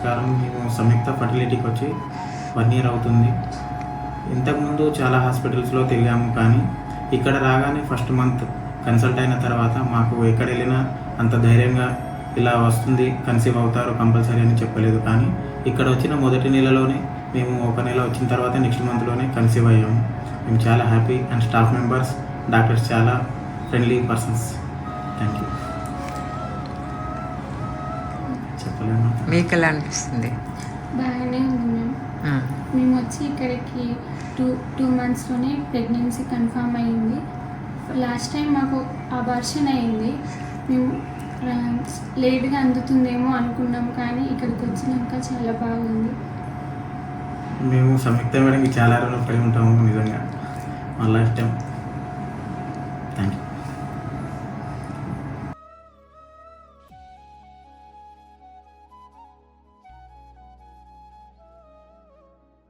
నమస్కారం. మేము సంయుక్త ఫర్టిలిటీకి వచ్చి 1 ఇయర్ అవుతుంది. ఇంతకుముందు చాలా హాస్పిటల్స్లో తిరిగాము, కానీ ఇక్కడ రాగానే ఫస్ట్ మంత్ కన్సల్ట్ అయిన తర్వాత మాకు ఎక్కడ వెళ్ళినా అంత ధైర్యంగా ఇలా వస్తుంది, కన్సీవ్ అవుతారు కంపల్సరీ అని చెప్పలేదు. కానీ ఇక్కడ వచ్చిన మొదటి నెలలోనే మేము 1 నెల వచ్చిన తర్వాత నెక్స్ట్ మంత్లోనే కన్సీవ్ అయ్యాము. మేము చాలా happy and staff members, doctors చాలా ఫ్రెండ్లీ పర్సన్స్. Thank you. చెప్పలేము. మీకు ఎలా అనిపిస్తుంది? బాగానే ఉంది మ్యామ్. మేము వచ్చి ఇక్కడికి టూ మంత్స్లోనే ప్రెగ్నెన్సీ కన్ఫర్మ్ అయ్యింది. లాస్ట్ టైం మాకు అబార్షన్ అయింది. మేము లేట్గా అందుతుందేమో అనుకున్నాం, కానీ ఇక్కడికి వచ్చినాక చాలా బాగుంది. మేము సంయుక్త మేడంకి చాలా రుణపడి ఉంటాము నిజంగా. మా లైఫ్ టైం. Thank you.